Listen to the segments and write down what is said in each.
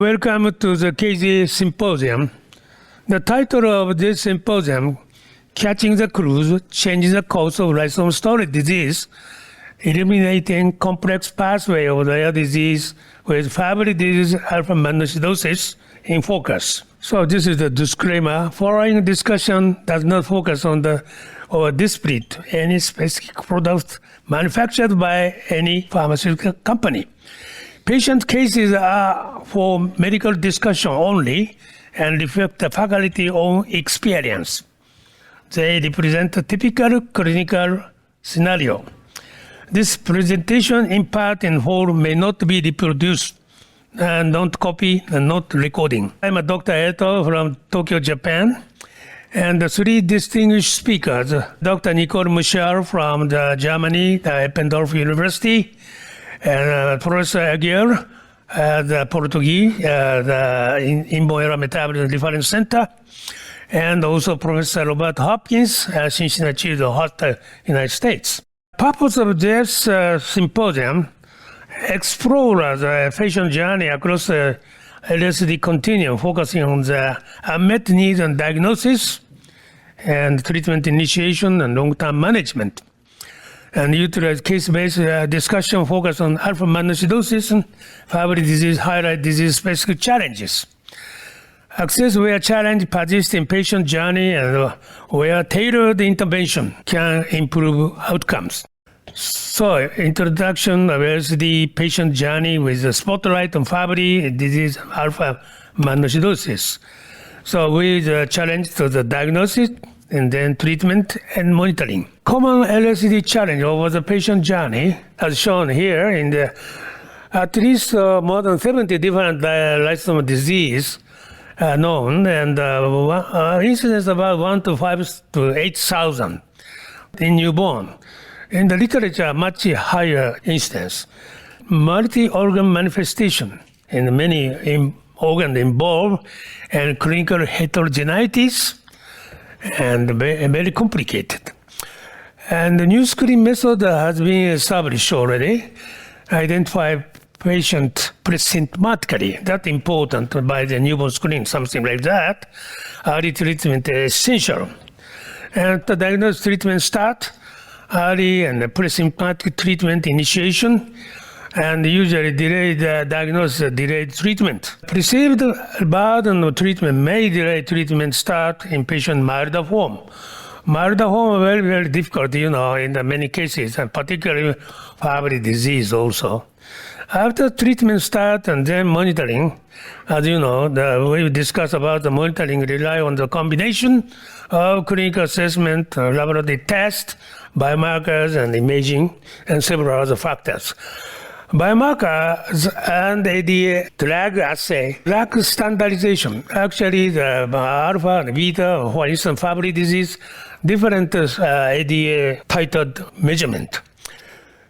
Welcome to the Chiesi Symposium. The title of this symposium, Catching the Cruise, Changing the Course of Lysosomal Disease, Illuminating Complex Pathway of Rare Disease with Fabry Disease, Alpha-Mannosidosis in Focus. So this is the disclaimer. Following discussion does not focus on or dispute any specific product manufactured by any pharmaceutical company. Patient cases are for medical discussion only and reflect the faculty's own experience. They represent a typical clinical scenario. This presentation in part and whole may not be reproduced, and don't copy and not recording. I'm a Dr. Eto from Tokyo, Japan, and the three distinguished speakers, Dr. Nicole Muschol from Germany, the Eppendorf University, and Professor Aguiar, the Portuguese, the Inborn Metabolism Reference Center, and also Professor Robert Hopkin, Cincinnati, the United States. The purpose of this symposium explores the patient journey across the LSD continuum, focusing on the unmet needs and diagnosis and treatment initiation and long-term management, and utilize case-based discussion focused on Alpha-Mannosidosis and Fabry Disease, highlight disease-specific challenges. Access where challenge persists in patient journey and where tailored intervention can improve outcomes. So, introduction of LSD patient journey with a spotlight on Fabry disease, Alpha-Mannosidosis. So, with a challenge to the diagnosis and then treatment and monitoring. Common LSD challenge over the patient journey, as shown here in the at least more than 70 different lysosomal disease known, and incidence about 1 to 5 to 8,000 in newborn. In the literature, much higher incidence. Multi-organ manifestation in many organs involved, and clinical heterogeneities, and very complicated. And the new screening method has been established already. Identify patient pre-symptomatically. That's important by the newborn screening, something like that. Early treatment is essential. And the diagnosis treatment start early and pre-symptomatic treatment initiation, and usually delayed diagnosis, delayed treatment. Perceived burden of treatment may delay treatment start in patient milder form. Milder form very, very difficult, in the many cases, and particularly Fabry disease also. After treatment start and then monitoring, as you know, we discussed about the monitoring rely on the combination of clinical assessment, laboratory tests, biomarkers, and imaging, and several other factors. Biomarkers and ADA drug assay, drug standardization. Actually, the alpha and beta, for instance, Fabry disease, different ADA titled measurement.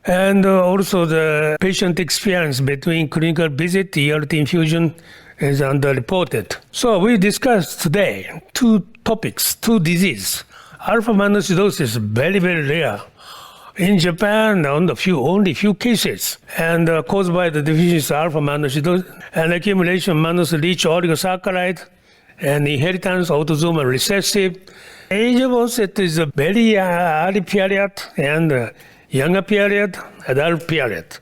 And also the patient experience between clinical visit, ERT infusion is underreported. So we discussed today two topics, two diseases. Alpha-Mannosidosis, very, very rare. In Japan, only few cases, and caused by the deficiency of Alpha-Mannosidosis and accumulation of mannose-rich oligosaccharide and inheritance autosomal recessive. Age of onset is a very early period and younger period, adult period.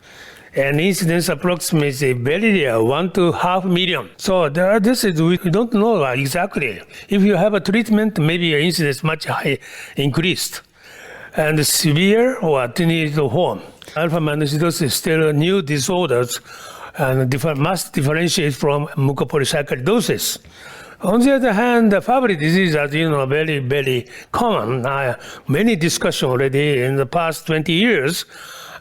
And incidence approximately very rare, 1 to 500,000. So we don't know exactly. If you have a treatment, maybe your incidence much high increased. And severe or attenuated form. Alpha-Mannosidosis is still a new disorders and must differentiate from mucopolysaccharidosis. On the other hand, the Fabry disease, as you know, very, very common. Many discussions already in the past 20 years,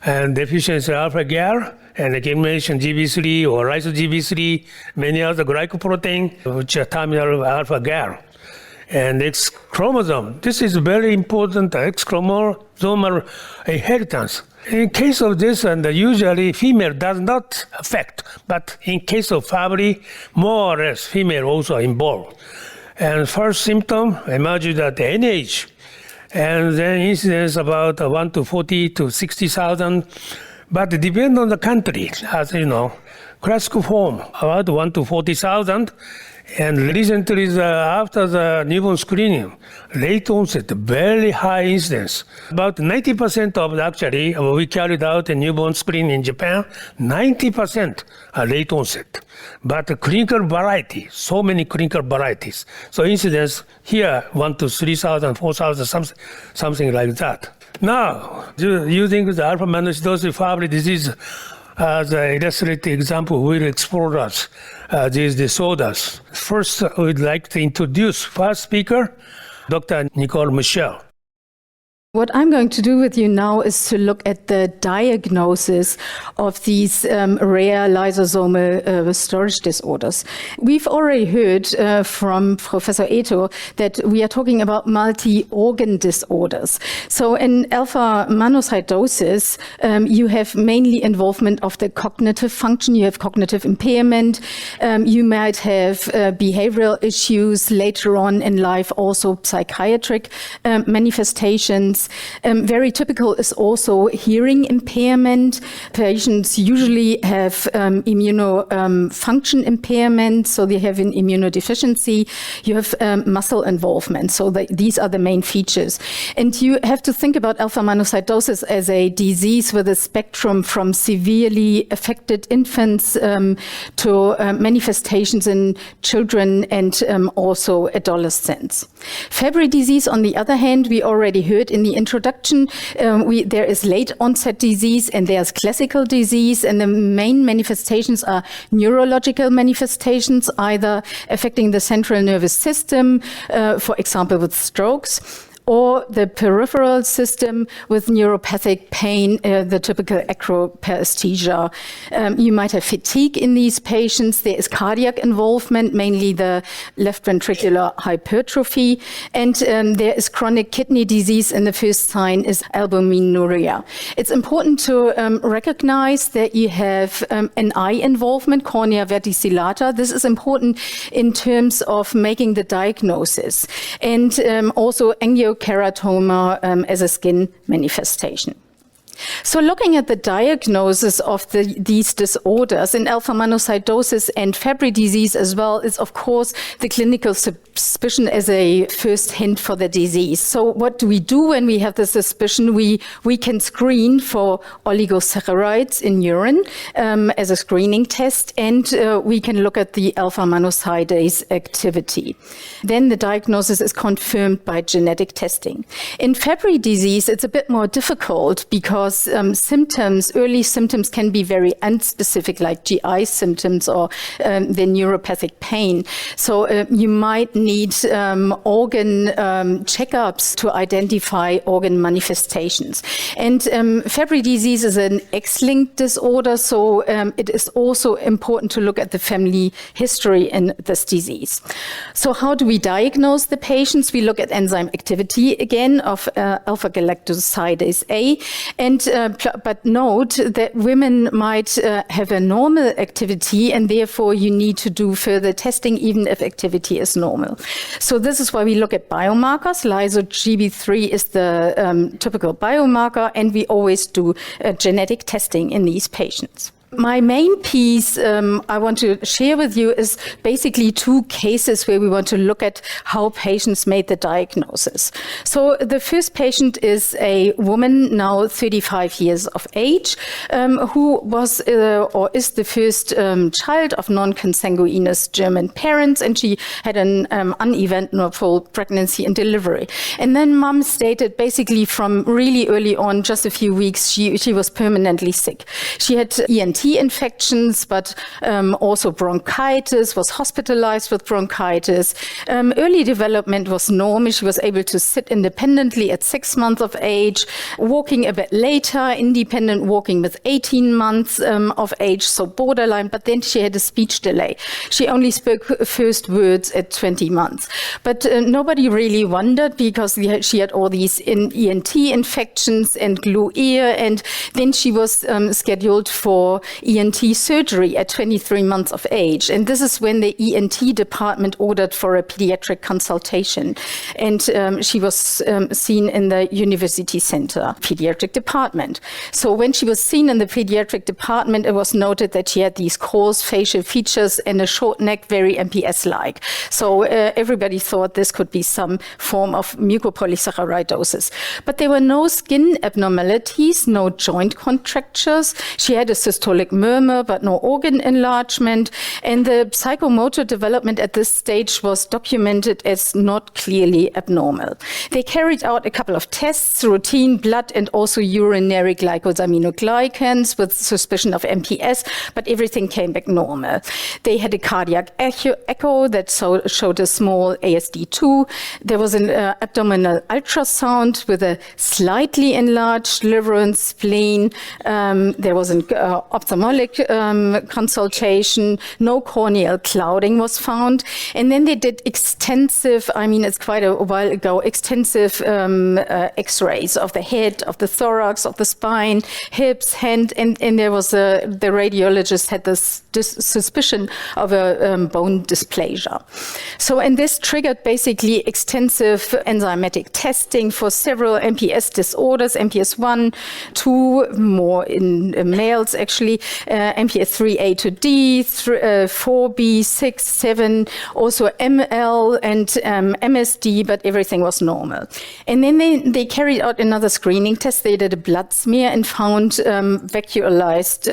and deficiency of alpha-Gal and accumulation GB3 or lyso-GB3, many other glycoprotein, which are terminal alpha-Gal. And X chromosome. This is very important, X chromosomal inheritance. In case of this, and usually female does not affect, but in case of Fabry, more or less female also involved. And first symptom emerges at any age, and then incidence about 1 to 40 to 60,000. But it depends on the country, as you know. classical form, about 1 to 40,000. And recently, after the newborn screening, late onset, very high incidence. About 90% of actually, we carried out a newborn screening in Japan, 90% are late onset. But the clinical variety, so many clinical varieties. So incidence here, 1 to 3,000, 4,000, something like that. Now, using the Alpha-Mannosidosis Fabry Disease as an illustrative example, we'll explore these disorders. First, we'd like to introduce first speaker, Dr. Nicole Muschol. What I'm going to do with you now is to look at the diagnosis of these rare lysosomal storage disorders. We've already heard from Professor Eto that we are talking about multi-organ disorders. So in alpha-mannosidosis, you have mainly involvement of the cognitive function. You have cognitive impairment. You might have behavioral issues later on in life, also psychiatric manifestations. Very typical is also hearing impairment. Patients usually have immunofunction impairment, so they have an immunodeficiency. You have muscle involvement, so these are the main features. And you have to think about alpha-mannosidosis as a disease with a spectrum from severely affected infants to manifestations in children and also adolescents. Fabry disease, on the other hand, we already heard in the introduction, there is late onset disease and there's classical disease, and the main manifestations are neurological manifestations, either affecting the central nervous system, for example with strokes, or the peripheral system with neuropathic pain, the typical acroparesthesia. You might have fatigue in these patients. There is cardiac involvement, mainly the left ventricular hypertrophy, and there is chronic kidney disease, and the first sign is albuminuria. It's important to recognize that you have an eye involvement, cornea verticillata. This is important in terms of making the diagnosis, and also angiokeratoma as a skin manifestation. So looking at the diagnosis of these disorders in alpha-mannosidosis and Fabry disease as well is, of course, the clinical suspicion as a first hint for the disease. So what do we do when we have the suspicion? We can screen for oligosaccharides in urine as a screening test, and we can look at the alpha-mannosidase activity. Then the diagnosis is confirmed by genetic testing. In Fabry disease, it's a bit more difficult because early symptoms can be very unspecific, like GI symptoms or the neuropathic pain. So you might need organ checkups to identify organ manifestations. And Fabry disease is an X-linked disorder, so it is also important to look at the family history in this disease. So how do we diagnose the patients? We look at enzyme activity again of alpha-galactosidase A, and but note that women might have a normal activity, and therefore you need to do further testing even if activity is normal. So this is why we look at biomarkers. Lyso-Gb3 is the typical biomarker, and we always do genetic testing in these patients. My main piece I want to share with you is basically two cases where we want to look at how patients made the diagnosis. So the first patient is a woman, now 35 years of age, who was or is the first child of non-consanguineous German parents, and she had an uneventful pregnancy and delivery. And then mom stated basically from really early on, just a few weeks, she was permanently sick. She had ENT infections, but also bronchitis, was hospitalized with bronchitis. Early development was normal. She was able to sit independently at 6 months of age, walking a bit later, independent walking with 18 months of age, so borderline, but then she had a speech delay. She only spoke first words at 20 months. But nobody really wondered because she had all these ENT infections and glue ear, and then she was scheduled for ENT surgery at 23 months of age. And this is when the ENT department ordered for a pediatric consultation. And she was seen in the University Center pediatric department. So when she was seen in the pediatric department, it was noted that she had these coarse facial features and a short neck, very MPS-like. So everybody thought this could be some form of mucopolysaccharidosis. But there were no skin abnormalities, no joint contractures. She had a systolic murmur, but no organ enlargement. And the psychomotor development at this stage was documented as not clearly abnormal. They carried out a couple of tests, routine blood and also urinary glycosaminoglycans with suspicion of MPS, but everything came back normal. They had a cardiac echo that showed a small ASD2. There was an abdominal ultrasound with a slightly enlarged liver and spleen. There was an ophthalmic consultation. No corneal clouding was found. And then they did extensive, it's quite a while ago, extensive x-rays of the head, of the thorax, of the spine, hips, hand, and there was the radiologist had this suspicion of a bone dysplasia. So, and this triggered basically extensive enzymatic testing for several MPS disorders, MPS 1, 2, more in males actually, MPS 3A to D, 4B, 6, 7, also ML and MSD, but everything was normal. And then they carried out another screening test. They did a blood smear and found vacuolized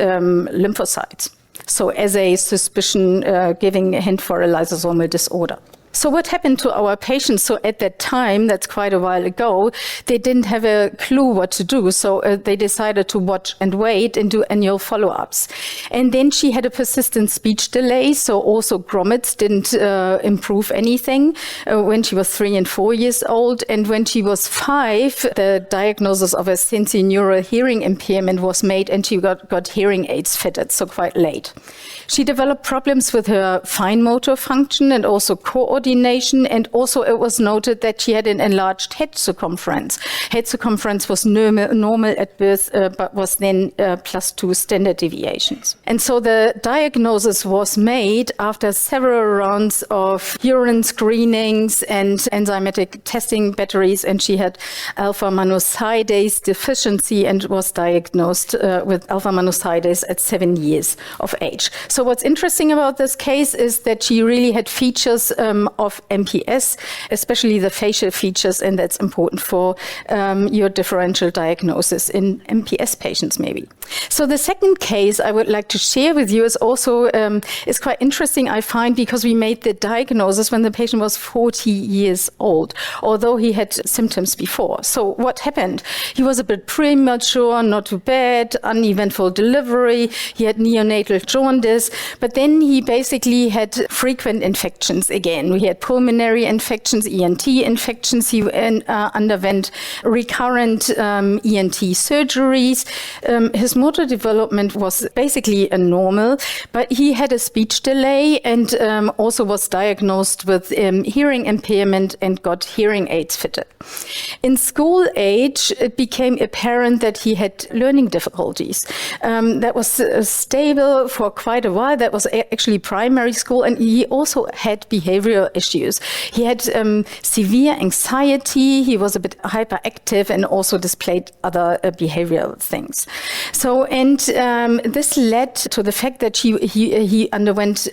lymphocytes. So as a suspicion, giving a hint for a lysosomal disorder. So what happened to our patients? So at that time, that's quite a while ago, they didn't have a clue what to do. So they decided to watch and wait and do annual follow-ups. And then she had a persistent speech delay. So also grommets didn't improve anything when she was 3 and 4 years old. And when she was 5, the diagnosis of a sensorineural hearing impairment was made and she got hearing aids fitted, so quite late. She developed problems with her fine motor function and also coordination, and also it was noted that she had an enlarged head circumference. Head circumference was normal at birth, but was then +2 standard deviations. And so the diagnosis was made after several rounds of urine screenings and enzymatic testing batteries, and she had alpha-Mannosidosis deficiency and was diagnosed with alpha-Mannosidosis at 7 years of age. So what's interesting about this case is that she really had features of MPS, especially the facial features, and that's important for your differential diagnosis in MPS patients maybe. So the second case I would like to share with you is also is quite interesting, I find, because we made the diagnosis when the patient was 40 years old, although he had symptoms before. So what happened? He was a bit premature, not too bad, uneventful delivery, he had neonatal jaundice, but then he basically had frequent infections again. We had pulmonary infections, ENT infections. He underwent recurrent ENT surgeries. His motor development was basically normal, but he had a speech delay and also was diagnosed with hearing impairment and got hearing aids fitted. In school age, it became apparent that he had learning difficulties. That was stable for quite a while. That was actually primary school, and he also had behavioral issues. He had severe anxiety, he was a bit hyperactive, and also displayed other behavioral things. So, and this led to the fact that he underwent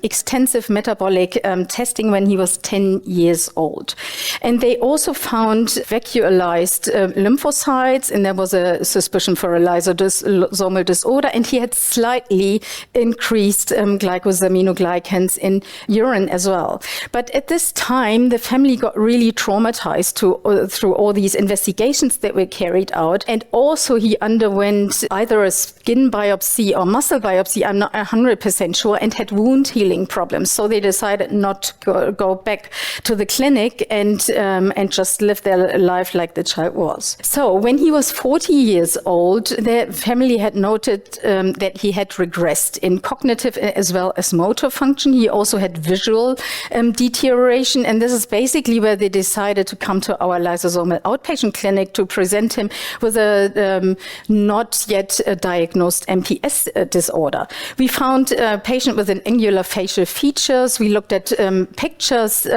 extensive metabolic testing when he was 10 years old. And they also found vacuolized lymphocytes, and there was a suspicion for a lysosomal disorder, and he had slightly increased glycosaminoglycans in urine as well. But at this time, the family got really traumatized through all these investigations that were carried out. And also he underwent either a skin biopsy or muscle biopsy, I'm not 100% sure, and had wound healing problems. So they decided not to go back to the clinic and just live their life like the child was. So when he was 40 years old, the family had noted that he had regressed in cognitive as well as motor function. He also had visual deterioration. And this is basically where they decided to come to our lysosomal outpatient clinic to present him with a not yet diagnosed MPS disorder. We found a patient with an angular facial features. We looked at pictures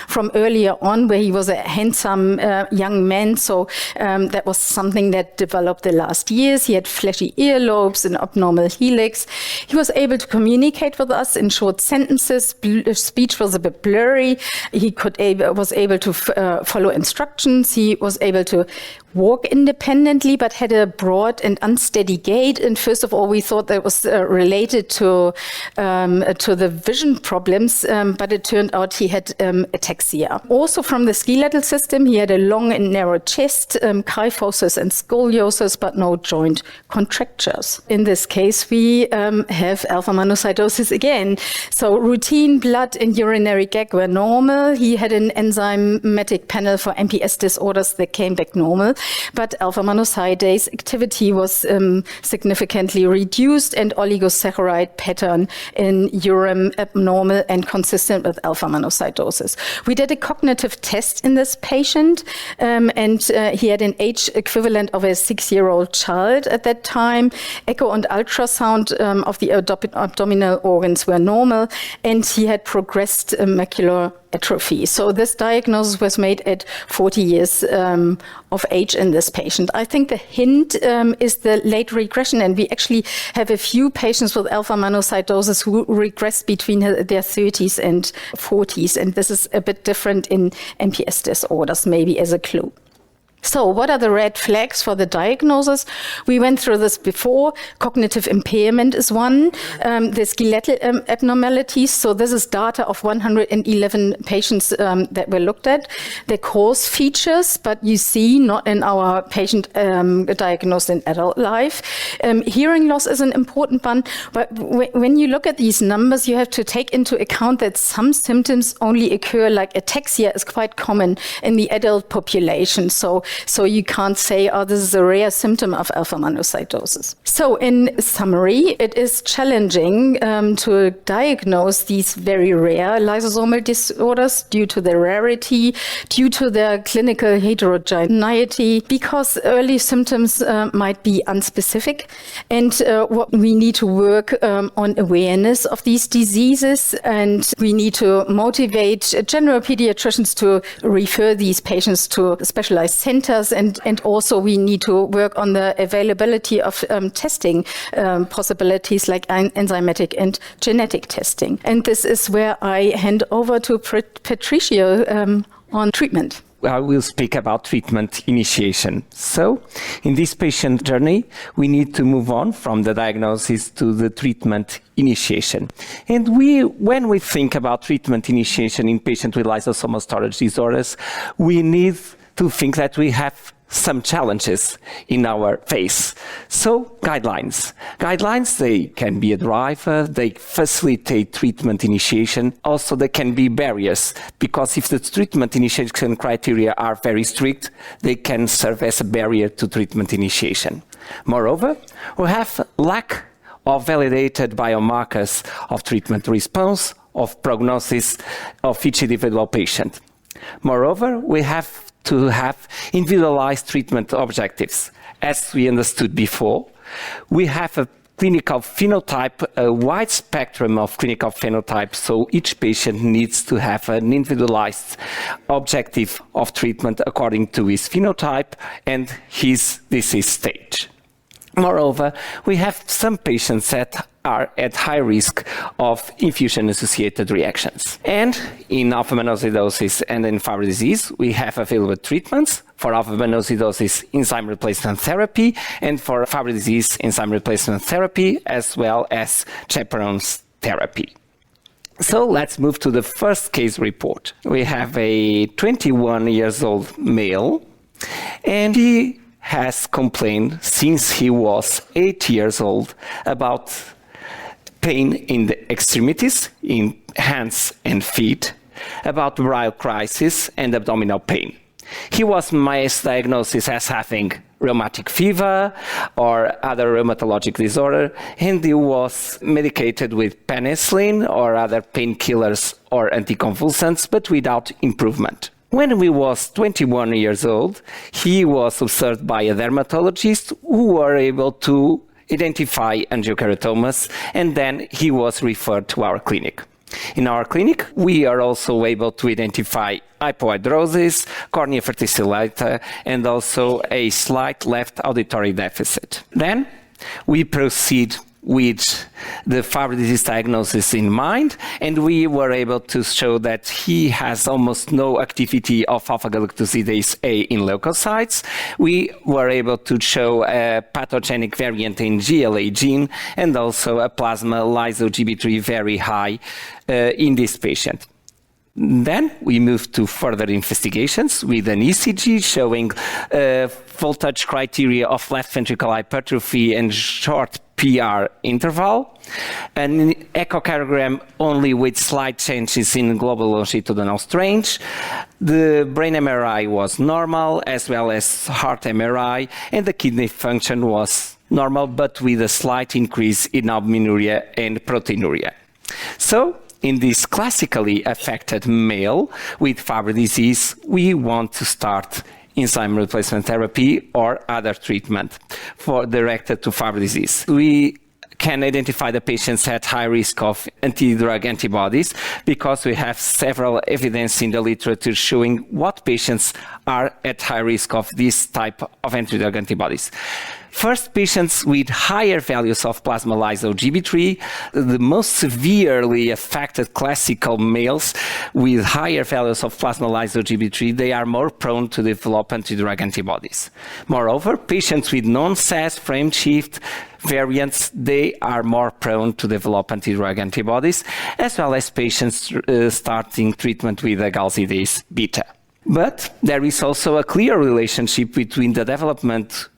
from earlier on where he was a handsome young man. So that was something that developed the last years. He had fleshy earlobes, an abnormal helix. He was able to communicate with us in short sentences. Speech was a bit blurry. He was able to follow instructions. He was able to walk independently, but had a broad and unsteady gait. And first of all, we thought that was related to the vision problems, but it turned out he had ataxia. Also from the skeletal system, he had a long and narrow chest, kyphosis and scoliosis, but no joint contractures. In this case, we have alpha-mannosidosis again. So routine blood and urinary gag were normal. He had an enzymatic panel for MPS disorders that came back normal. But alpha-mannosidase activity was significantly reduced, and oligosaccharide pattern in urine abnormal and consistent with alpha-mannosidosis. We did a cognitive test in this patient, and he had an age equivalent of a 6-year-old child at that time. Echo and ultrasound of the abdominal organs were normal, and he had progressed macular atrophy. So this diagnosis was made at 40 years of age in this patient. I think the hint is the late regression, and we actually have a few patients with alpha-mannosidosis who regress between their 30s and 40s, and this is a bit different in MPS disorders, maybe as a clue. So what are the red flags for the diagnosis? We went through this before. Cognitive impairment is one. The skeletal abnormalities. So this is data of 111 patients that were looked at. The coarse features, but you see not in our patient diagnosed in adult life. Hearing loss is an important one. But when you look at these numbers, you have to take into account that some symptoms only occur, like ataxia is quite common in the adult population. So you can't say, oh, this is a rare symptom of alpha-mannosidosis. So in summary, it is challenging to diagnose these very rare lysosomal disorders due to their rarity, due to their clinical heterogeneity, because early symptoms might be unspecific. And what we need to work on awareness of these diseases, and we need to motivate general pediatricians to refer these patients to specialized centers, and also we need to work on the availability of testing possibilities like enzymatic and genetic testing. And this is where I hand over to Patrício on treatment. I will speak about treatment initiation. So, in this patient journey, we need to move on from the diagnosis to the treatment initiation. And when we think about treatment initiation in patients with lysosomal storage disorders, we need to think that we have some challenges in our face. So, guidelines. Guidelines, they can be a driver, they facilitate treatment initiation. Also, they can be barriers, because if the treatment initiation criteria are very strict, they can serve as a barrier to treatment initiation. Moreover, we have lack of validated biomarkers of treatment response, of prognosis of each individual patient. Moreover, we have to have individualized treatment objectives. As we understood before, we have a clinical phenotype, a wide spectrum of clinical phenotypes, so each patient needs to have an individualized objective of treatment according to his phenotype and his disease stage. Moreover, we have some patients that are at high risk of infusion-associated reactions. And in alpha-mannosidosis and in Fabry disease, we have available treatments for alpha-mannosidosis enzyme replacement therapy, and for Fabry disease enzyme replacement therapy, as well as chaperones therapy. So let's move to the first case report. We have a 21-year-old male, and he has complained since he was 8 years old about pain in the extremities, in hands and feet, about bowel crisis and abdominal pain. He was misdiagnosed as having rheumatic fever or other rheumatologic disorder, and he was medicated with penicillin or other painkillers or anticonvulsants, but without improvement. When he was 21 years old, he was observed by a dermatologist who were able to identify angiokeratomas, and then he was referred to our clinic. In our clinic, we are also able to identify hypohidrosis, cornea verticillata, and also a slight left auditory deficit. Then we proceed with the Fabry disease diagnosis in mind, and we were able to show that he has almost no activity of alpha-galactosidase A in leukocytes. We were able to show a pathogenic variant in GLA gene and also a plasma lyso-GB3 very high in this patient. Then we moved to further investigations with an ECG showing voltage criteria of left ventricle hypertrophy and short PR interval, an echocardiogram only with slight changes in global longitudinal strange. The brain MRI was normal, as well as heart MRI, and the kidney function was normal, but with a slight increase in albuminuria and proteinuria. So, in this classically affected male with Fabry disease, we want to start enzyme replacement therapy or other treatment directed to Fabry disease. We can identify the patients at high risk of anti-drug antibodies because we have several evidence in the literature showing what patients are at high risk of this type of anti-drug antibodies. First, patients with higher values of plasma lyso-GB3, the most severely affected classical males with higher values of plasma lyso-GB3, they are more prone to develop anti-drug antibodies. Moreover, patients with non-SAS frame shift variants, they are more prone to develop anti-drug antibodies, as well as patients starting treatment with a galsidase beta. But there is also a clear relationship between the development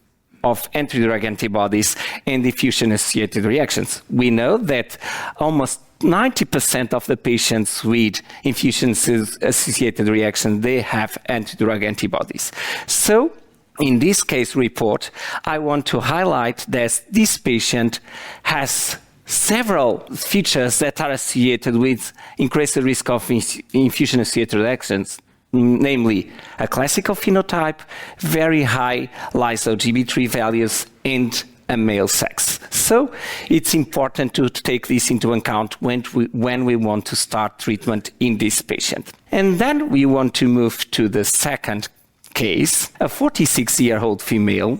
of anti-drug antibodies and diffusion-associated reactions. We know that almost 90% of the patients with infusion-associated reactions, they have anti-drug antibodies. So, in this case report, I want to highlight that this patient has several features that are associated with increased risk of infusion-associated reactions, namely a classical phenotype, very high lyso-GB3 values, and a male sex. So it's important to take this into account when we want to start treatment in this patient. And then we want to move to the second case, a 46-year-old female.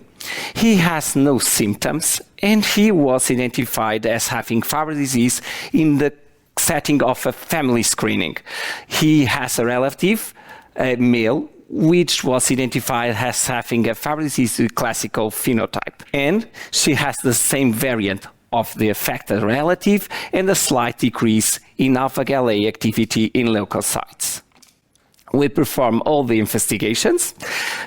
He has no symptoms, and he was identified as having Fabry disease in the setting of a family screening. He has a relative, a male, which was identified as having a Fabry disease with classical phenotype. And she has the same variant of the affected relative and a slight decrease in alpha-Gal A activity in leukocytes. We perform all the investigations,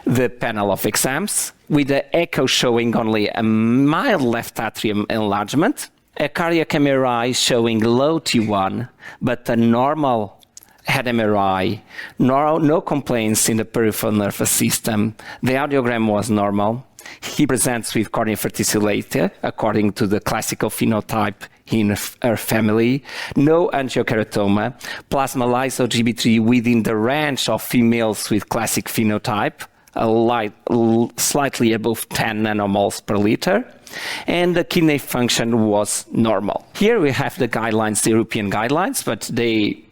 the panel of exams, with the echo showing only a mild left atrium enlargement, a cardiac MRI showing low T1, but a normal head MRI, no complaints in the peripheral nervous system. The audiogram was normal. He presents with cornea verticillata, according to the classical phenotype in her family. No angiokeratoma. Plasma lyso-GB3 within the range of females with classic phenotype, slightly above 10 nanomoles per liter. And the kidney function was normal. Here we have the guidelines, the European guidelines, but they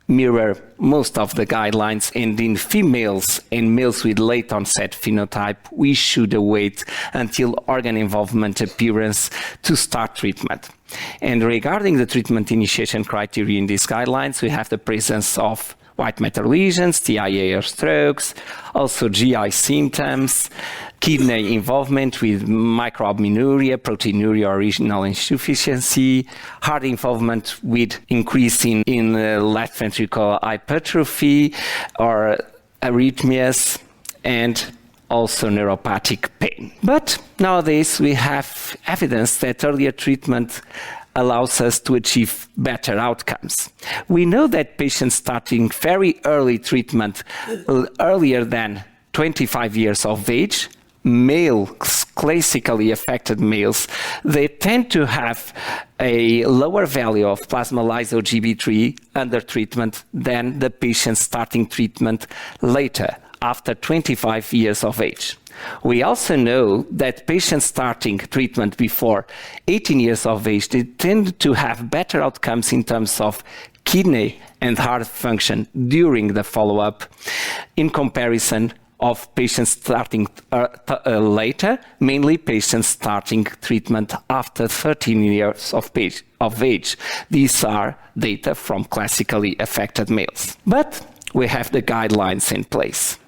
mirror most of the guidelines, and in females and males with late onset phenotype, we should await until organ involvement appearance to start treatment. And regarding the treatment initiation criteria in these guidelines, we have the presence of white matter lesions, TIA or strokes, also GI symptoms, kidney involvement with microalbuminuria, proteinuria or renal insufficiency, heart involvement with increase in left ventricular hypertrophy or arrhythmias, and also neuropathic pain. But nowadays we have evidence that earlier treatment allows us to achieve better outcomes. We know that patients starting very early treatment, earlier than 25 years of age, males, classically affected males, they tend to have a lower value of plasma lyso-Gb3 under treatment than the patients starting treatment later, after 25 years of age. We also know that patients starting treatment before 18 years of age, they tend to have better outcomes in terms of kidney and heart function during the follow-up in comparison of patients starting later, mainly patients starting treatment after 13 years of age. These are data from classically affected males. But we have the guidelines in place.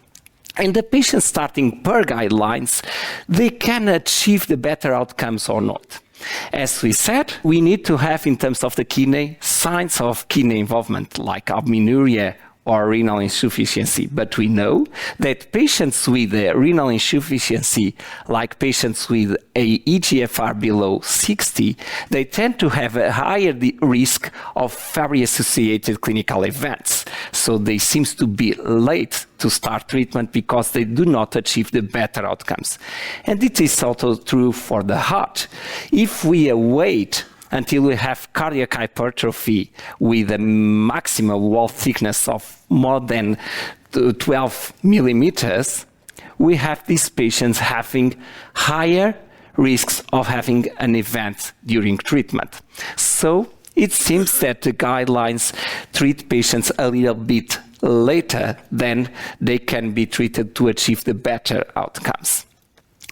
And the patients starting per guidelines, they can achieve the better outcomes or not. As we said, we need to have, in terms of the kidney, signs of kidney involvement like albuminuria or renal insufficiency. But we know that patients with renal insufficiency, like patients with a eGFR below 60, they tend to have a higher risk of Fabry-associated clinical events. So they seem to be late to start treatment because they do not achieve the better outcomes. And it is also true for the heart. If we await until we have cardiac hypertrophy with a maximal wall thickness of more than 12 millimeters, we have these patients having higher risks of having an event during treatment. So it seems that the guidelines treat patients a little bit later than they can be treated to achieve the better outcomes.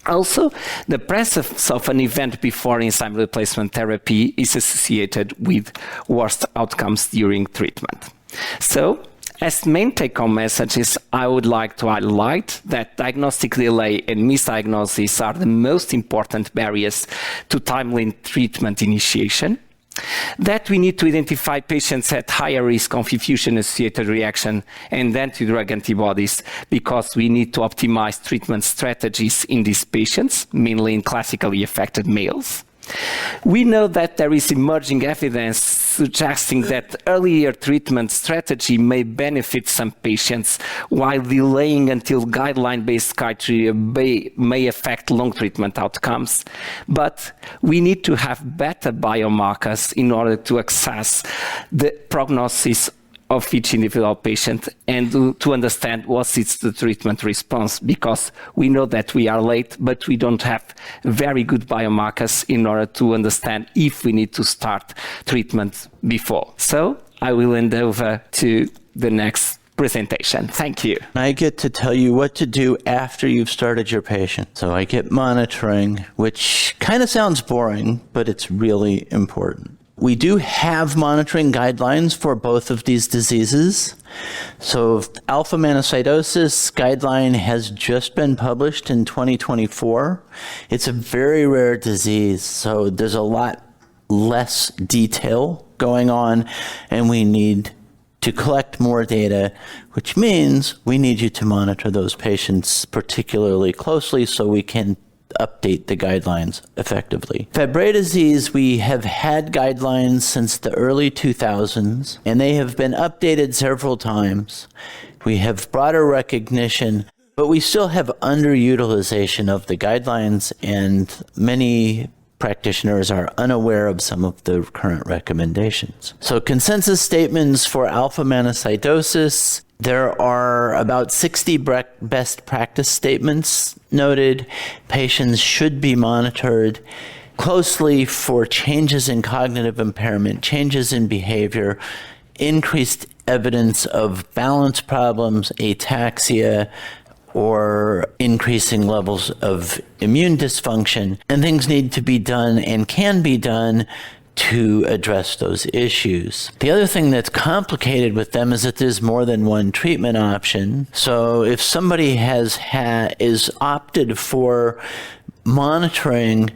Also, the presence of an event before enzyme replacement therapy is associated with worse outcomes during treatment. So, as main take-home messages, I would like to highlight that diagnostic delay and misdiagnosis are the most important barriers to timely treatment initiation. That we need to identify patients at higher risk of infusion-associated reaction and anti-drug antibodies because we need to optimize treatment strategies in these patients, mainly in classically affected males. We know that there is emerging evidence suggesting that earlier treatment strategy may benefit some patients, while delaying until guideline-based criteria may affect long treatment outcomes. But we need to have better biomarkers in order to assess the prognosis of each individual patient and to understand what is the treatment response, because we know that we are late, but we don't have very good biomarkers in order to understand if we need to start treatment before. So I will hand over to the next presentation. Thank you. I get to tell you what to do after you've started your patient. So I get monitoring, which kind of sounds boring, but it's really important. We do have monitoring guidelines for both of these diseases. So Alpha-Mannosidosis guideline has just been published in 2024. It's a very rare disease, so there's a lot less detail going on, and we need to collect more data, which means we need you to monitor those patients particularly closely so we can update the guidelines effectively. Fabry disease, we have had guidelines since the early 2000s, and they have been updated several times. We have broader recognition, but we still have underutilization of the guidelines, and many practitioners are unaware of some of the current recommendations. So consensus statements for alpha-mannosidosis. There are about 60 best practice statements noted. Patients should be monitored closely for changes in cognitive impairment, changes in behavior, increased evidence of balance problems, ataxia, or increasing levels of immune dysfunction. And things need to be done and can be done to address those issues. The other thing that's complicated with them is that there's more than one treatment option. So if somebody is opted for monitoring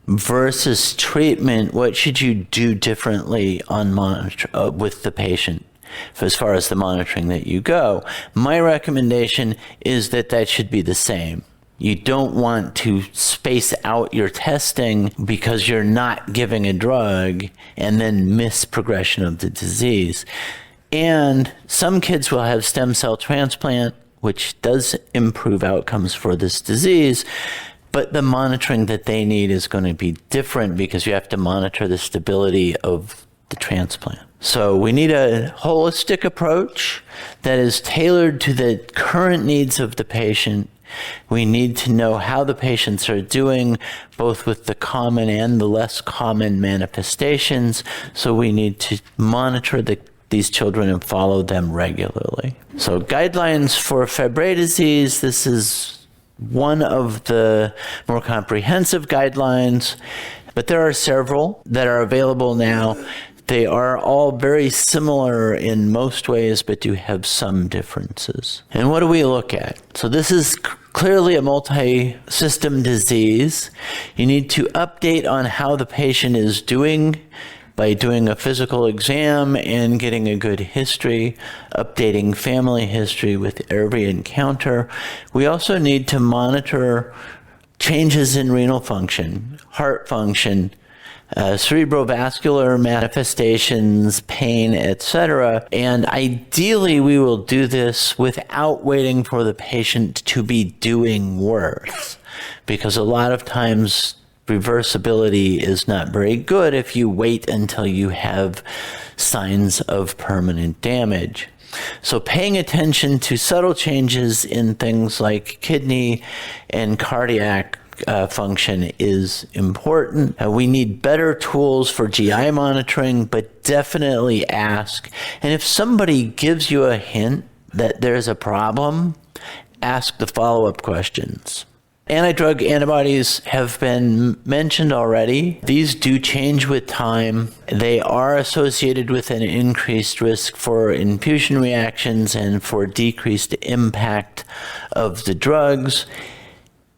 versus treatment, what should you do differently on with the patient as far as the monitoring that you go? My recommendation is that that should be the same. You don't want to space out your testing because you're not giving a drug and then miss progression of the disease. And some kids will have stem cell transplant, which does improve outcomes for this disease. But the monitoring that they need is going to be different because you have to monitor the stability of the transplant. So we need a holistic approach that is tailored to the current needs of the patient. We need to know how the patients are doing, both with the common and the less common manifestations. So we need to monitor these children and follow them regularly. So guidelines for Fabry disease, this is one of the more comprehensive guidelines, but there are several that are available now. They are all very similar in most ways, but do have some differences. And what do we look at? So this is clearly a multi-system disease. You need to update on how the patient is doing by doing a physical exam and getting a good history, updating family history with every encounter. We also need to monitor changes in renal function, heart function, cerebrovascular manifestations, pain, etc. And ideally, we will do this without waiting for the patient to be doing worse, because a lot of times reversibility is not very good if you wait until you have signs of permanent damage. So paying attention to subtle changes in things like kidney and cardiac function is important. We need better tools for GI monitoring, but definitely ask. And if somebody gives you a hint that there's a problem, ask the follow-up questions. Anti-drug antibodies have been mentioned already. These do change with time. They are associated with an increased risk for infusion reactions and for decreased impact of the drugs.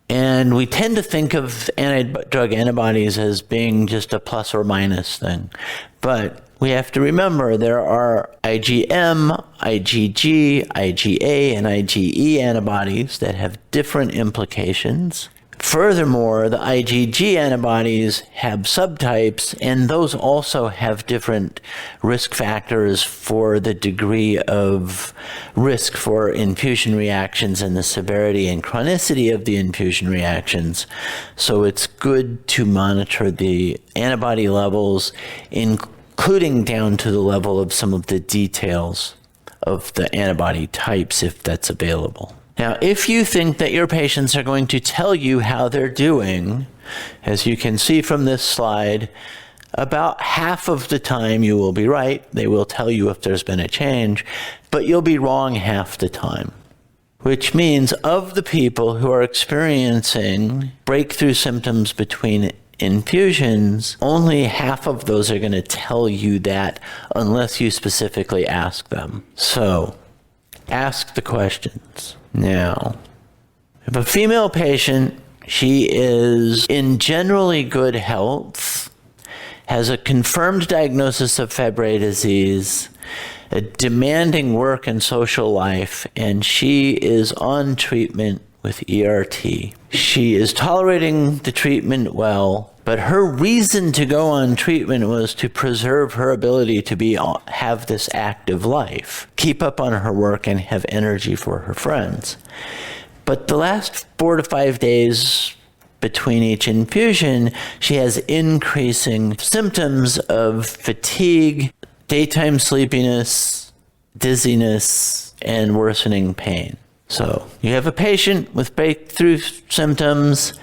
And we tend to think of anti-drug antibodies as being just a plus or minus thing. But we have to remember there are IgM, IgG, IgA, and IgE antibodies that have different implications. Furthermore, the IgG antibodies have subtypes, and those also have different risk factors for the degree of risk for infusion reactions and the severity and chronicity of the infusion reactions. So it's good to monitor the antibody levels, including down to the level of some of the details of the antibody types, if that's available. Now, if you think that your patients are going to tell you how they're doing, as you can see from this slide, about half of the time you will be right. They will tell you if there's been a change, but you'll be wrong half the time. Which means of the people who are experiencing breakthrough symptoms between infusions, only half of those are going to tell you that unless you specifically ask them. So, ask the questions. Now, if a female patient, she is in generally good health, has a confirmed diagnosis of Fabry disease, a demanding work and social life, and she is on treatment with ERT. She is tolerating the treatment well, but her reason to go on treatment was to preserve her ability to have this active life, keep up on her work, and have energy for her friends. But the last 4 to 5 days between each infusion, she has increasing symptoms of fatigue, daytime sleepiness, dizziness, and worsening pain. So you have a patient with breakthrough symptoms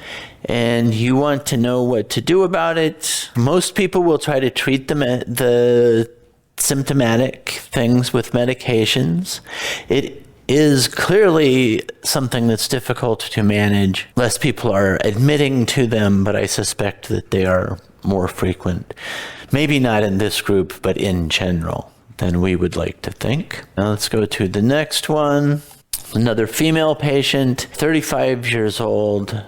and you want to know what to do about it. Most people will try to treat the symptomatic things with medications. It is clearly something that's difficult to manage. Less people are admitting to them, but I suspect that they are more frequent. Maybe not in this group, but in general, than we would like to think. Now let's go to the next one. Another female patient, 35 years old,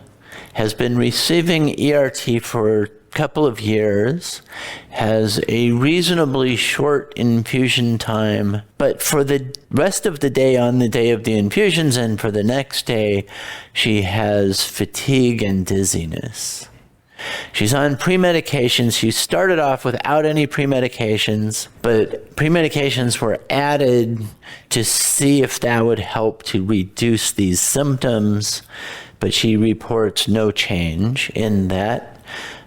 has been receiving ERT for a couple of years, has a reasonably short infusion time, but for the rest of the day on the day of the infusions and for the next day, she has fatigue and dizziness. She's on pre-medications. She started off without any pre-medications, but pre-medications were added to see if that would help to reduce these symptoms, but she reports no change in that.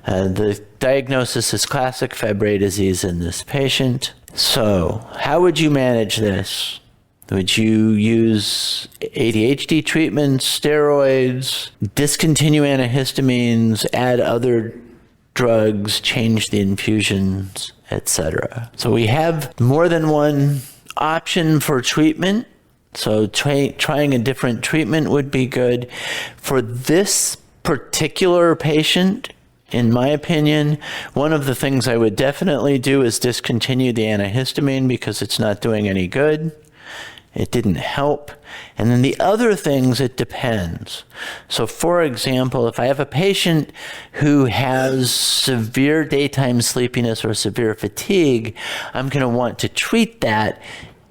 The diagnosis is classic Fabry disease in this patient. So how would you manage this? Would you use ADHD treatments, steroids, discontinue antihistamines, add other drugs, change the infusions, etc.? So we have more than one option for treatment. So trying a different treatment would be good. For this particular patient, in my opinion, one of the things I would definitely do is discontinue the antihistamine because it's not doing any good. It didn't help. And then the other things, it depends. So for example, if I have a patient who has severe daytime sleepiness or severe fatigue, I'm going to want to treat that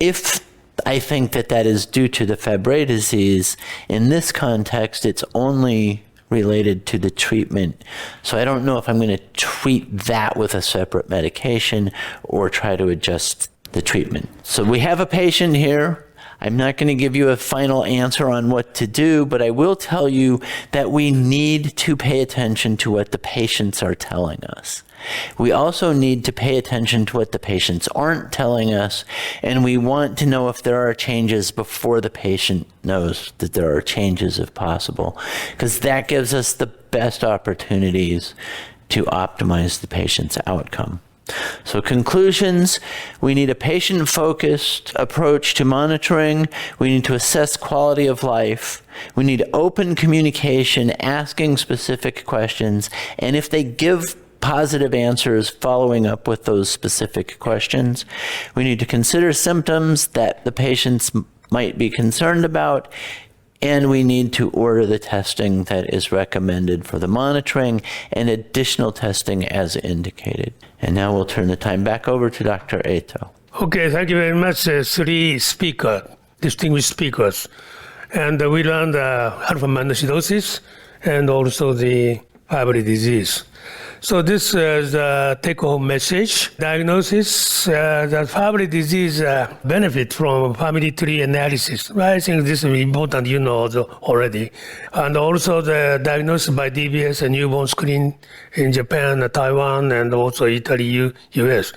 if I think that that is due to the Fabry disease. In this context, it's only related to the treatment. So I don't know if I'm going to treat that with a separate medication or try to adjust the treatment. So we have a patient here. I'm not going to give you a final answer on what to do, but I will tell you that we need to pay attention to what the patients are telling us. We also need to pay attention to what the patients aren't telling us, and we want to know if there are changes before the patient knows that there are changes if possible, because that gives us the best opportunities to optimize the patient's outcome. So conclusions, we need a patient-focused approach to monitoring. We need to assess quality of life. We need open communication, asking specific questions, and if they give positive answers, following up with those specific questions. We need to consider symptoms that the patients might be concerned about, and we need to order the testing that is recommended for the monitoring and additional testing as indicated. And now we'll turn the time back over to Dr. Eto. Okay, thank you very much, three distinguished speakers. And we learned Alpha-Mannosidosis and also the Fabry disease. So this is the take-home message. Diagnosis, that Fabry disease benefit from family tree analysis. I think this is important, you know already. And also the diagnosis by DBS and newborn screen in Japan, Taiwan, and also Italy, US.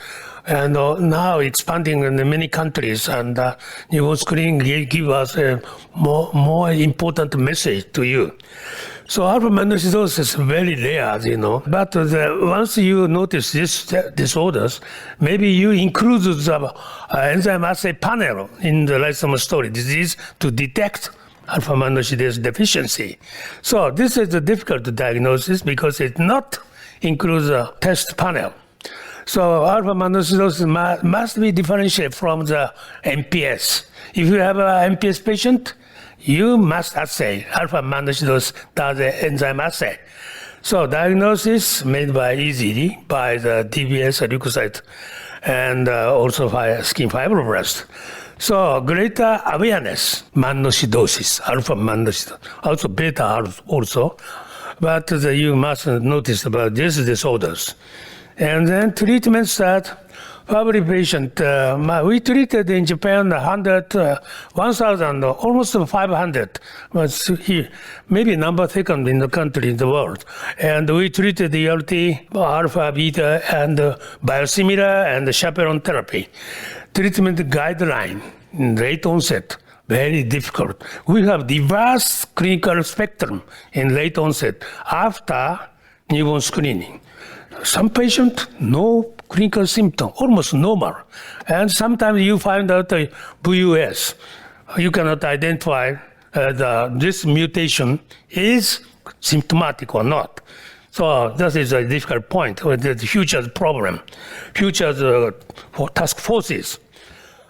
And now expanding in many countries, and newborn screen give us a more important message to you. So Alpha-Mannosidosis is very rare, you know. But once you notice these disorders, maybe you include the enzyme assay panel in the lysosomal disease to detect Alpha-Mannosidosis deficiency. So this is a difficult diagnosis because it not includes a test panel. So Alpha-Mannosidosis must be differentiated from the MPS. If you have an MPS patient, you must assay Alpha-Mannosidosis does the enzyme assay. So diagnosis made easily by the DBS leukocyte and also by skin fibroblast. So greater awareness, mannosidosis, Alpha-Mannosidosis, also beta also, but you must notice about these disorders. And then treatment start. Fabry patient, we treated in Japan 1,000, almost 500, but here, maybe number second in the country, in the world. And we treated the ELT, alpha, beta, and biosimilar, and chaperone therapy. Treatment guideline, late onset, very difficult. We have diverse clinical spectrum in late onset after newborn screening. Some patient, no clinical symptom, almost normal. And sometimes you find out a VUS. You cannot identify this mutation is symptomatic or not. So that is a difficult point with the future problem, future task forces.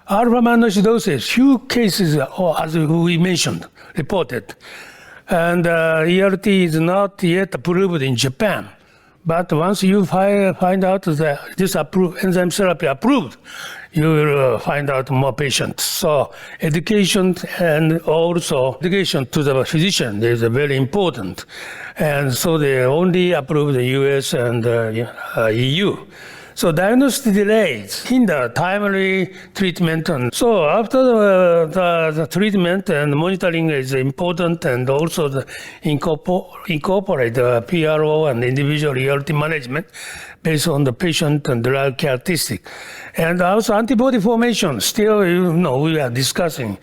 Alpha-Mannosidosis, few cases, as we mentioned, reported. And ELT is not yet approved in Japan. But once you find out that this enzyme therapy approved, you will find out more patients. So education and also education to the physician is very important. And so they only approve the US and EU. So diagnostic delays hinder timely treatment. And so after the treatment and monitoring is important, and also incorporate the PRO and individual reality management based on the patient and drug characteristic. And also antibody formation, still, we are discussing.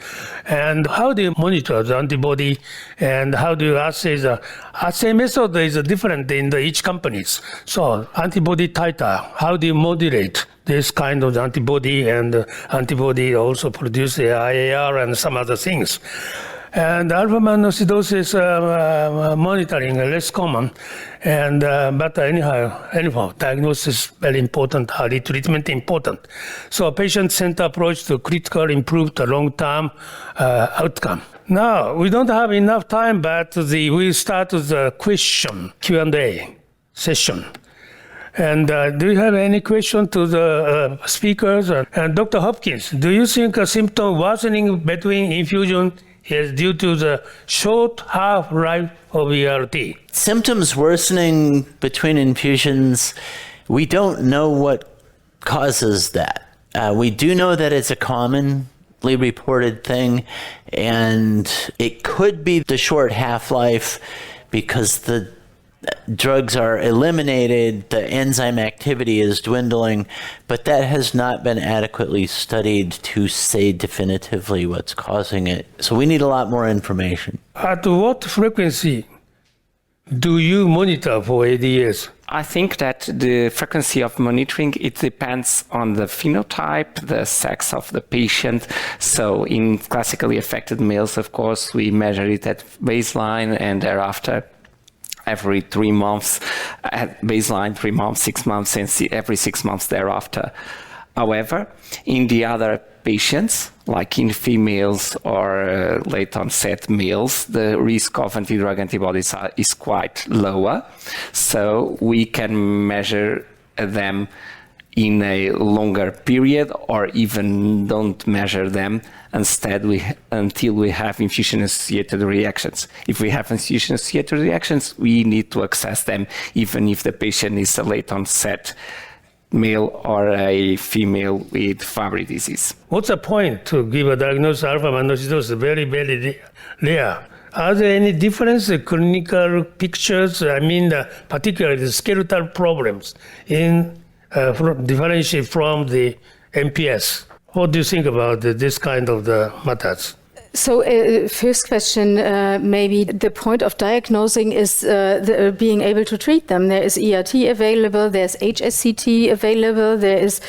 And how do you monitor the antibody, and how do you assay the assay method is different in each companies. So antibody titer, how do you modulate this kind of antibody, and antibody also produce the IAR and some other things. And Alpha-Mannosidosis monitoring is less common, and but anyhow, diagnosis very important, early treatment important. So patient-centered approach to critical improve the long-term outcome. Now we don't have enough time, but we start with the question Q&A session. And do you have any question to the speakers? And Dr. Hopkins, do you think a symptom worsening between infusion is due to the short half-life of ERT? Symptoms worsening between infusions, we don't know what causes that. We do know that it's a commonly reported thing, and it could be the short half-life because the drugs are eliminated, the enzyme activity is dwindling, but that has not been adequately studied to say definitively what's causing it. So we need a lot more information. At what frequency do you monitor for ADS? I think that the frequency of monitoring, it depends on the phenotype, the sex of the patient. So in classically affected males, of course, we measure it at baseline and thereafter every 3 months, at baseline 3 months, 6 months, and every 6 months thereafter. However, in the other patients, like in females or late onset males, the risk of anti-drug antibodies is quite lower. So we can measure them in a longer period, or even don't measure them until we have infusion-associated reactions. If we have infusion-associated reactions, we need to assess them, even if the patient is a late onset male or a female with Fabry disease. What's the point to give a diagnosis of Alpha-Mannosidosis? Very, very rare. Are there any difference in clinical pictures? I mean, particularly the skeletal problems in differentiate from the MPS. What do you think about this kind of the matters? So first question, maybe the point of diagnosing is being able to treat them. There is ERT available, there's HSCT available, there is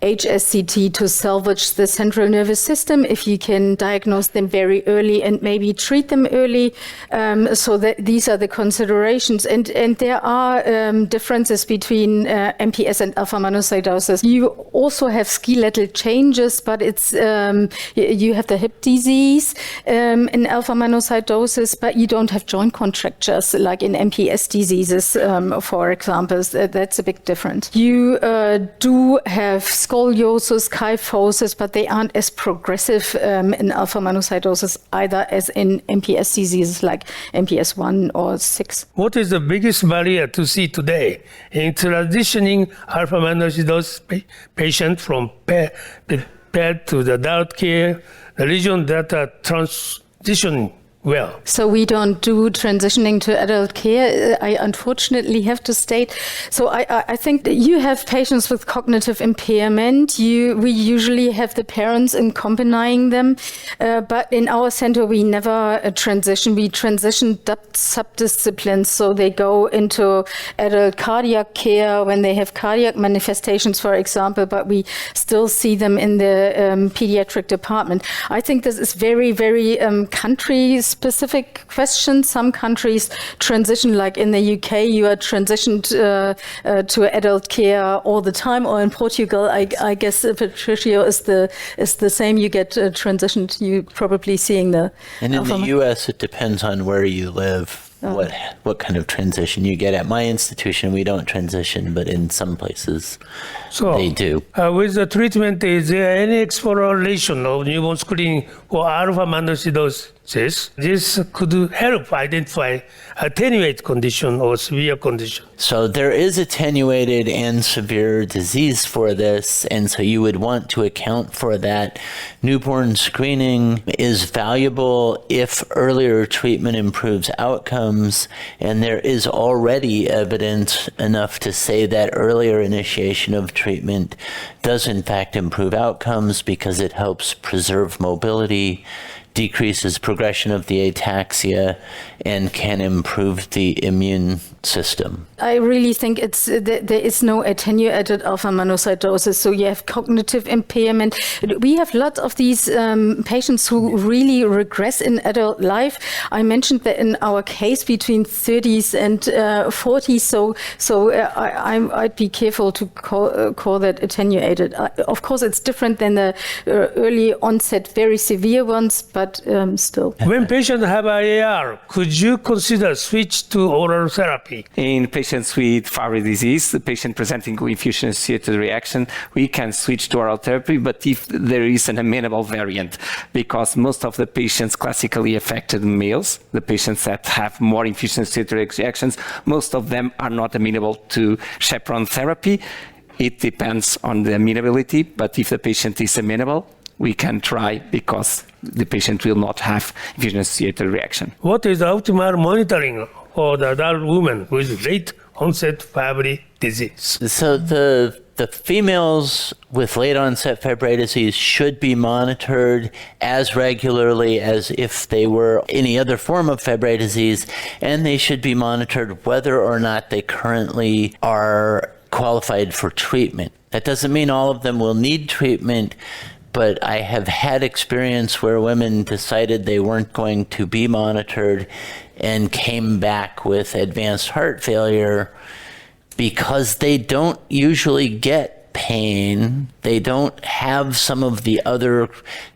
HSCT to salvage the central nervous system if you can diagnose them very early and maybe treat them early. So that these are the considerations. And there are differences between MPS and Alpha-Mannosidosis. You also have skeletal changes, but it's you have the hip disease in Alpha-Mannosidosis, but you don't have joint contractures like in MPS diseases, for example. That's a big difference. You do have scoliosis, kyphosis, but they aren't as progressive in Alpha-Mannosidosis either as in MPS diseases like MPS 1 or 6. What is the biggest barrier to see today in transitioning Alpha-Mannosidosis patient from ped to the adult care, the region that are transitioning well? So we don't do transitioning to adult care, I unfortunately have to state. So I think that you have patients with cognitive impairment. We usually have the parents accompanying them, but in our center we never transition. We transition subdisciplines, so they go into adult cardiac care when they have cardiac manifestations, for example, but we still see them in the pediatric department. I think this is very, very country-specific question. Some countries transition, like in the UK, you are transitioned to adult care all the time, or in Portugal, I guess Patrício is the same. You get transitioned. You probably seeing the. And in the US, it depends on where you live. what kind of transition you get. At my institution, we don't transition, but in some places they do. With the treatment, is there any exploration of newborn screening for alpha-mannosidosis? This could help identify attenuate condition or severe condition. So there is attenuated and severe disease for this, and so you would want to account for that. Newborn screening is valuable if earlier treatment improves outcomes, and there is already evidence enough to say that earlier initiation of treatment does in fact improve outcomes because it helps preserve mobility, decreases progression of the ataxia, and can improve the immune system. I really think there is no attenuated alpha-mannosidosis, so you have cognitive impairment. We have lots of these patients who really regress in adult life. I mentioned that in our case between 30s and 40s, so I'd be careful to call that attenuated. Of course, it's different than the early onset, very severe ones, but still. When patients have Aguiar, could you consider switch to oral therapy? In patients with Fabry disease, the patient presenting with infusion-associated reaction, we can switch to oral therapy, but if there is an amenable variant, because most of the patients classically affected males, the patients that have more infusion-associated reactions, most of them are not amenable to chaperone therapy. It depends on the amenability, but if the patient is amenable, we can try because the patient will not have infusion-associated reaction. What is the optimal monitoring for the adult woman with late onset Fabry disease? So the females with late onset Fabry disease should be monitored as regularly as if they were any other form of Fabry disease, and they should be monitored whether or not they currently are qualified for treatment. That doesn't mean all of them will need treatment, but I have had experience where women decided they weren't going to be monitored and came back with advanced heart failure because they don't usually get pain. They don't have some of the other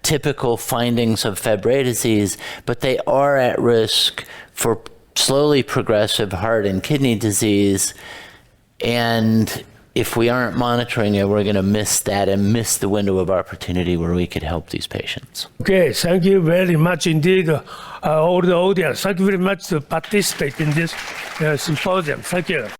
typical findings of Fabry disease, but they are at risk for slowly progressive heart and kidney disease. And if we aren't monitoring it, we're going to miss that and miss the window of opportunity where we could help these patients. Okay, thank you very much indeed, all the audience. Thank you very much to participate in this symposium. Thank you.